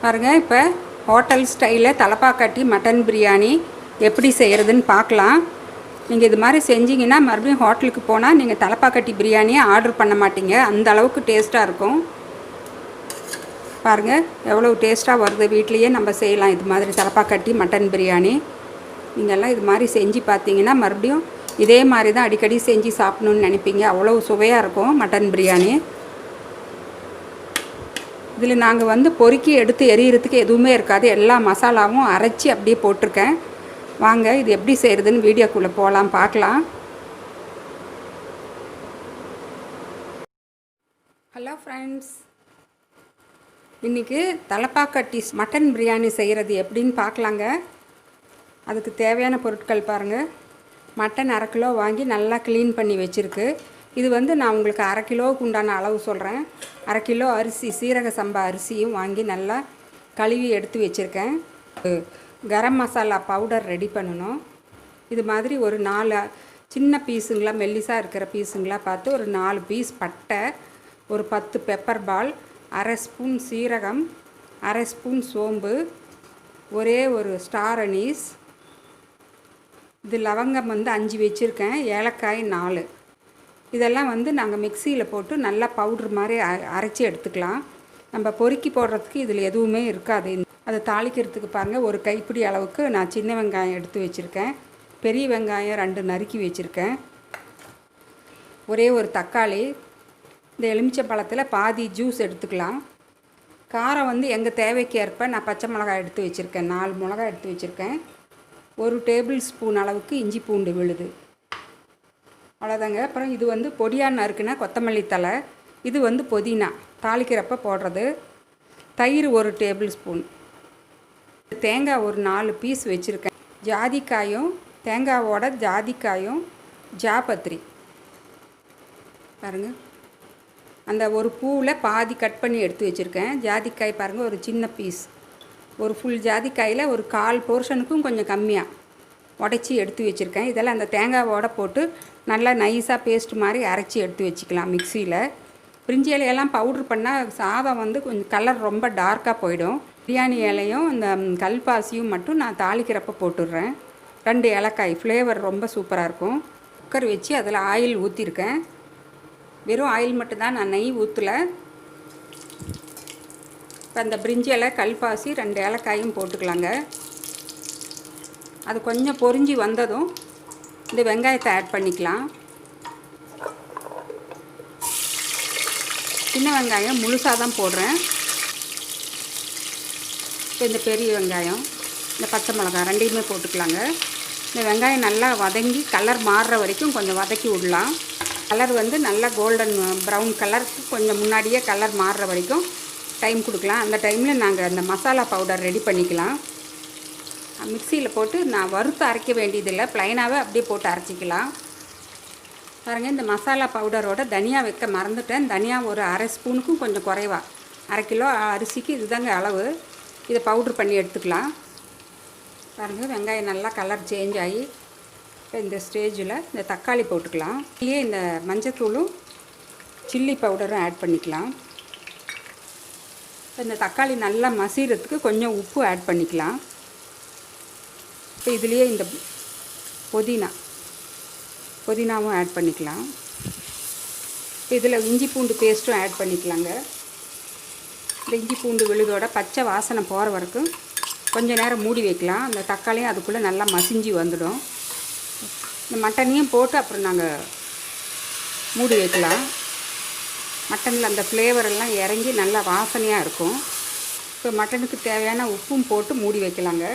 பாருங்கள், இப்போ ஹோட்டல் ஸ்டைலில் தலப்பாக்கட்டி மட்டன் பிரியாணி எப்படி செய்கிறதுன்னு பார்க்கலாம். நீங்கள் இது மாதிரி செஞ்சிங்கன்னா மறுபடியும் ஹோட்டலுக்கு போனால் நீங்கள் தலப்பாக்கட்டி பிரியாணியை ஆர்டர் பண்ண மாட்டீங்க. அந்த அளவுக்கு டேஸ்ட்டாக இருக்கும். பாருங்கள் எவ்வளோ டேஸ்ட்டாக வருது. வீட்லேயே நம்ம செய்யலாம் இது மாதிரி தலப்பாக்கட்டி மட்டன் பிரியாணி. நீங்கள்லாம் இது மாதிரி செஞ்சு பார்த்தீங்கன்னா மறுபடியும் இதே மாதிரி தான் அடிக்கடி செஞ்சு சாப்பிட்ணுன்னு நினைப்பீங்க. அவ்வளோ சுவையாக இருக்கும் மட்டன் பிரியாணி. இதில் நாங்கள் பொறுக்கி எடுத்து எரியறதுக்கு எதுவுமே இருக்காது. எல்லா மசாலாவும் அரைச்சி அப்படியே போட்டிருக்கேன். வாங்க இது எப்படி செய்கிறதுன்னு வீடியோக்குள்ளே போகலாம், பார்க்கலாம். ஹலோ ஃப்ரெண்ட்ஸ், இன்றைக்கி தலப்பாக்கட்டி மட்டன் பிரியாணி செய்கிறது எப்படின்னு பார்க்கலாங்க. அதுக்கு தேவையான பொருட்கள் பாருங்கள். மட்டன் 1/2 கிலோ வாங்கி நல்லா க்ளீன் பண்ணி வச்சுருக்கு. இது நான் உங்களுக்கு 1/2 கிலோவுக்கு உண்டான அளவு சொல்கிறேன். 1/2 கிலோ அரிசி, சீரக சம்பா அரிசியும் வாங்கி நல்லா கழுவி எடுத்து வச்சுருக்கேன். கரம் மசாலா பவுடர் ரெடி பண்ணணும். இது மாதிரி ஒரு 4 சின்ன பீஸுங்களாக மெல்லிசாக இருக்கிற பீஸுங்களாக பார்த்து ஒரு 4 பீஸ் பட்டை, ஒரு 10 பெப்பர் பால், 1/2 ஸ்பூன் சீரகம், 1/2 ஸ்பூன் சோம்பு, ஒரே ஒரு ஸ்டார் அனீஸ். இது லவங்கம் 5 வச்சுருக்கேன். ஏலக்காய் 4. இதெல்லாம் நாங்கள் மிக்சியில் போட்டு நல்லா பவுட்ரு மாதிரி அரைச்சி எடுத்துக்கலாம். நம்ம பொறுக்கி போடுறதுக்கு இதில் எதுவுமே இருக்காது. அதை தாளிக்கிறதுக்கு பாருங்கள், ஒரு கைப்பிடி அளவுக்கு நான் சின்ன வெங்காயம் எடுத்து வச்சுருக்கேன். பெரிய வெங்காயம் 2 நறுக்கி வச்சுருக்கேன். ஒரே ஒரு தக்காளி. இந்த எலுமிச்சை பழத்தில் பாதி ஜூஸ் எடுத்துக்கலாம். காரம் எங்கள் தேவைக்கு ஏற்ப நான் பச்சை மிளகாய் எடுத்து வச்சுருக்கேன். 4 மிளகாய் எடுத்து வச்சுருக்கேன். 1 டேபிள் ஸ்பூன் அளவுக்கு இஞ்சி பூண்டு விழுது. அவ்வளோதாங்க. அப்புறம் இது பொடியாக நறுக்குனா கொத்தமல்லி தழை. இது புதினா தாளிக்கிறப்ப போடுறது. தயிர் 1 டேபிள் ஸ்பூன். தேங்காய் ஒரு 4 பீஸ் வச்சுருக்கேன். ஜாதிக்காயும் தேங்காவோட ஜாதிக்காயும் ஜாபத்திரி பாருங்கள். அந்த ஒரு பூவில் பாதி கட் பண்ணி எடுத்து வச்சுருக்கேன். ஜாதிக்காய் பாருங்கள், ஒரு சின்ன பீஸ். ஒரு ஃபுல் ஜாதிக்காயில் ஒரு 1/4 போர்ஷனுக்கும் கொஞ்சம் கம்மியாக உடச்சி எடுத்து வச்சுருக்கேன். இதெல்லாம் அந்த தேங்காவோட போட்டு நல்லா நைஸாக பேஸ்ட் மாதிரி அரைச்சி எடுத்து வச்சுக்கலாம் மிக்சியில். பிரிஞ்சி இலையெல்லாம் பவுட்ரு பண்ணால் சாதம் கொஞ்சம் கலர் ரொம்ப டார்க்காக போயிடும். பிரியாணி இலையும் இந்த கல்பாசியும் மட்டும் நான் தாளிக்கிறப்ப போட்டுடுறேன். 2 ஏலக்காய், ஃப்ளேவர் ரொம்ப சூப்பராக இருக்கும். குக்கர் வச்சு அதில் ஆயில் ஊற்றிருக்கேன். வெறும் ஆயில் மட்டும்தான், நான் நெய் ஊற்றலை. இப்போ அந்த பிரிஞ்சி இலை, கல்பாசி, 2 ஏலக்காயும் போட்டுக்கலாங்க. அது கொஞ்சம் பொரிஞ்சு வந்ததும் இந்த வெங்காயத்தை ஆட் பண்ணிக்கலாம். சின்ன வெங்காயம் முழுசாக தான் போடுறேன். இப்போ இந்த பெரிய வெங்காயம், இந்த பச்சை மிளகாய் 2யுமே போட்டுக்கலாங்க. இந்த வெங்காயம் நல்லா வதங்கி கலர் மாறுற வரைக்கும் கொஞ்சம் வதக்கி விடலாம். கலர் நல்லா கோல்டன் ப்ரௌன் கலருக்கு கொஞ்சம் முன்னாடியே கலர் மாறுற வரைக்கும் டைம் கொடுக்கலாம். அந்த டைமில் நாங்கள் அந்த மசாலா பவுடர் ரெடி பண்ணிக்கலாம். மிக்சியில் போட்டு நான் வறுத்து அரைக்க வேண்டியதில்லை, ப்ளைனாகவே அப்படியே போட்டு அரைச்சிக்கலாம். பாருங்கள், இந்த மசாலா பவுடரோட தனியா வைக்க மறந்துட்டேன். தனியா ஒரு 1/2 ஸ்பூனுக்கும் கொஞ்சம் குறைவா. 1/2 கிலோ அரிசிக்கு இதுதாங்க அளவு. இதை பவுட்ரு பண்ணி எடுத்துக்கலாம். பாருங்கள், வெங்காயம் நல்லா கலர் சேஞ்ச் ஆகி இப்போ இந்த ஸ்டேஜில் இந்த தக்காளி போட்டுக்கலாம். இங்கே இந்த மஞ்சத்தூளும் சில்லி பவுடரும் ஆட் பண்ணிக்கலாம். இந்த தக்காளி நல்லா மசிறதுக்கு கொஞ்சம் உப்பு ஆட் பண்ணிக்கலாம். இப்போ இதுலேயே இந்த புதினாவும் ஆட் பண்ணிக்கலாம். இப்போ இதில் இஞ்சி பூண்டு பேஸ்ட்டும் ஆட் பண்ணிக்கலாங்க. இந்த இஞ்சி பூண்டு விழுதோட பச்சை வாசனை போகிற வரைக்கும் கொஞ்சம் நேரம் மூடி வைக்கலாம். அந்த தக்காளியும் அதுக்குள்ளே நல்லா மசிஞ்சு வந்துடும். இந்த மட்டனையும் போட்டு அப்புறம் நாங்கள் மூடி வைக்கலாம். மட்டனில் அந்த ஃப்ளேவரெல்லாம் இறங்கி நல்லா வாசனையாக இருக்கும். இப்போ மட்டனுக்கு தேவையான உப்பும் போட்டு மூடி வைக்கலாங்க.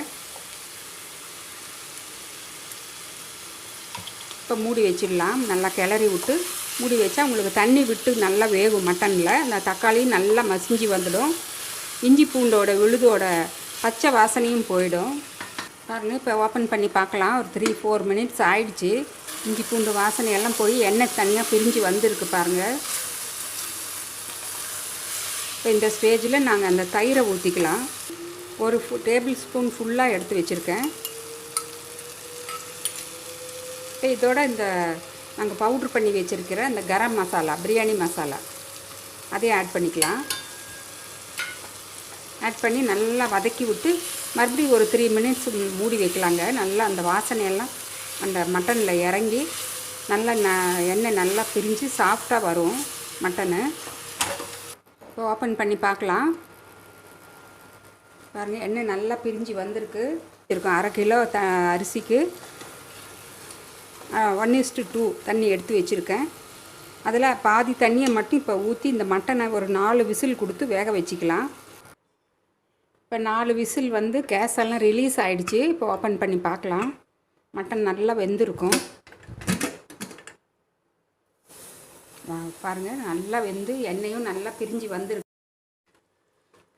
இப்போ மூடி வச்சிடலாம். நல்லா கிளறி விட்டு மூடி வச்சா உங்களுக்கு தண்ணி விட்டு நல்லா வேகும். மட்டனில் அந்த தக்காளியும் நல்லா மசிஞ்சு வந்துடும். இஞ்சி பூண்டோட விழுதோட பச்சை வாசனையும் போயிடும். பாருங்கள், இப்போ ஓப்பன் பண்ணி பார்க்கலாம். ஒரு 3-4 மினிட்ஸ் ஆயிடுச்சு. இஞ்சி பூண்டு வாசனையெல்லாம் போய் எண்ணெய் தனியாக பிரிஞ்சு வந்திருக்கு பாருங்கள். இப்போ இந்த ஸ்டேஜில் நாங்கள் அந்த தயிரை ஊற்றிக்கலாம். ஒரு டேபிள் ஸ்பூன் ஃபுல்லாக எடுத்து வச்சுருக்கேன். இப்போ இதோட இந்த நாங்கள் பவுட்ரு பண்ணி வச்சுருக்கிற இந்த கரம் மசாலா, பிரியாணி மசாலா அதையும் ஆட் பண்ணிக்கலாம். ஆட் பண்ணி நல்லா வதக்கி விட்டு மறுபடியும் ஒரு 3 மினிட்ஸ் மூடி வைக்கலாங்க. நல்லா அந்த வாசனையெல்லாம் அந்த மட்டனில் இறங்கி நல்லா எண்ணெய் நல்லா பிரிஞ்சு சாஃப்டாக வரும் மட்டனு. இப்போ ஓப்பன் பண்ணி பார்க்கலாம். பாருங்கள், எண்ணெய் நல்லா பிரிஞ்சு வந்திருக்கு. இருக்கும் 1/2 கிலோ அரிசிக்கு 1:2 தண்ணி எடுத்து வச்சுருக்கேன். அதில் பாதி தண்ணியை மட்டும் இப்போ ஊற்றி இந்த மட்டனை ஒரு 4 விசில் கொடுத்து வேக வச்சுக்கலாம். இப்போ 4 விசில் வந்து கேஸ் எல்லாம் ரிலீஸ் ஆகிடுச்சு. இப்போ ஓப்பன் பண்ணி பார்க்கலாம். மட்டன் நல்லா வெந்திருக்கும். பாருங்கள், நல்லா வெந்து எண்ணெயும் நல்லா பிரிஞ்சு வந்திருக்கு.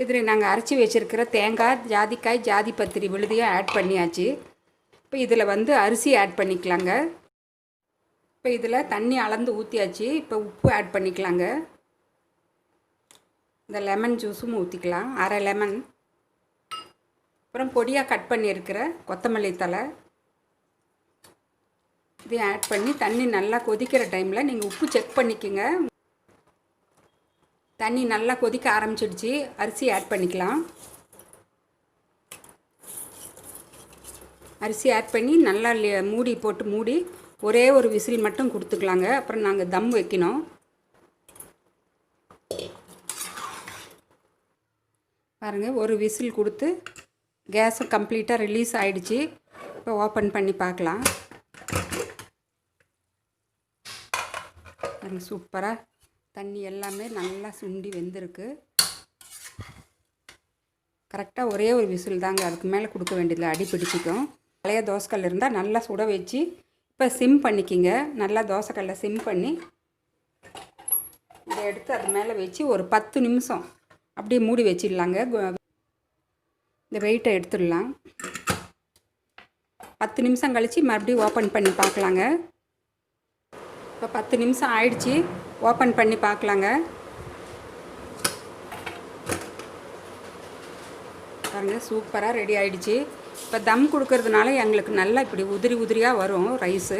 இதில் நாங்கள் அரைச்சி வச்சுருக்கிற தேங்காய், ஜாதிக்காய், ஜாதி பத்திரி விழுதியாக ஆட் பண்ணியாச்சு. இப்போ இதில் வந்து அரிசி ஆட் பண்ணிக்கலாங்க. இப்போ இதில் தண்ணி அளந்து ஊற்றியாச்சு. இப்போ உப்பு ஆட் பண்ணிக்கலாங்க. இந்த லெமன் ஜூஸும் ஊற்றிக்கலாம், 1/2 லெமன். அப்புறம் பொடியாக கட் பண்ணியிருக்கிற கொத்தமல்லி தழை இதையும் ஆட் பண்ணி தண்ணி நல்லா கொதிக்கிற டைமில் நீங்கள் உப்பு செக் பண்ணிக்கோங்க. தண்ணி நல்லா கொதிக்க ஆரம்பிச்சிடுச்சு. அரிசி ஆட் பண்ணிக்கலாம். அரிசி ஆட் பண்ணி நல்லா மூடி போட்டு மூடி ஒரே ஒரு விசில் மட்டும் கொடுத்துக்கலாங்க. அப்புறம் நாங்கள் தம் வைக்கணும். பாருங்கள், ஒரு விசில் கொடுத்து கேஸை கம்ப்ளீட்டாக ரிலீஸ் ஆகிடுச்சு. இப்போ ஓப்பன் பண்ணி பார்க்கலாம். சூப்பராக தண்ணி எல்லாமே நல்லா சுண்டி வெந்திருக்கு. கரெக்டாக ஒரே ஒரு விசில் தாங்க, அதுக்கு மேலே கொடுக்க வேண்டியதில்லை, அடி பிடிச்சிக்கும். பழைய தோசைக்கல் இருந்தால் நல்லா சுட வச்சு இப்போ சிம் பண்ணிக்கிங்க. நல்லா தோசைக்கல்லை சிம் பண்ணி இதை எடுத்து அது மேலே வச்சு ஒரு 10 நிமிஷம் அப்படியே மூடி வச்சிடலாங்க. இந்த வெயிட்டை எடுத்துடலாம். 10 நிமிஷம் கழித்து மறுபடியும் ஓப்பன் பண்ணி பார்க்கலாங்க. இப்போ 10 நிமிஷம் ஆயிடுச்சு. ஓப்பன் பண்ணி பார்க்கலாங்க. பாருங்கள், சூப்பராக ரெடி ஆகிடுச்சு. இப்போ தம் கொடுக்கறதுனால எங்களுக்கு நல்லா இப்படி உதிரி உதிரியாக வரும் ரைஸு.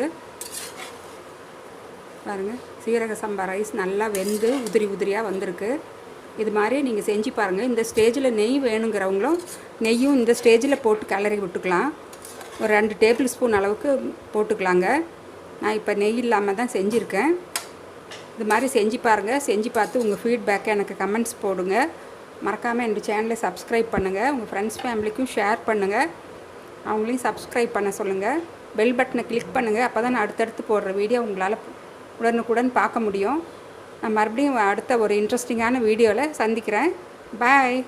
பாருங்கள், சீரக சம்பா ரைஸ் நல்லா வெந்து உதிரி உதிரியாக வந்திருக்கு. இது மாதிரி நீங்கள் செஞ்சு பாருங்கள். இந்த ஸ்டேஜில் நெய் வேணுங்கிறவங்களும் நெய்யும் இந்த ஸ்டேஜில் போட்டு கிளறி விட்டுக்கலாம். ஒரு 2 டேபிள் ஸ்பூன் அளவுக்கு போட்டுக்கலாங்க. நான் இப்போ நெய் இல்லாமல் தான் செஞ்சுருக்கேன். இது மாதிரி செஞ்சு பாருங்கள். செஞ்சு பார்த்து உங்கள் ஃபீட்பேக்கை எனக்கு கமெண்ட்ஸ் போடுங்க. மறக்காமல் என்னோடய சேனலை சப்ஸ்கிரைப் பண்ணுங்கள். உங்கள் ஃப்ரெண்ட்ஸ் ஃபேமிலிக்கும் ஷேர் பண்ணுங்கள். அவங்களையும் சப்ஸ்கிரைப் பண்ண சொல்லுங்கள். பெல் பட்டனை கிளிக் பண்ணுங்கள். அப்போ தான் நான் அடுத்தடுத்து போடுற வீடியோ உங்களால் உடனுக்குடன் பார்க்க முடியும். நான் மறுபடியும் அடுத்த ஒரு இன்ட்ரெஸ்டிங்கான வீடியோவில் சந்திக்கிறேன். பாய்.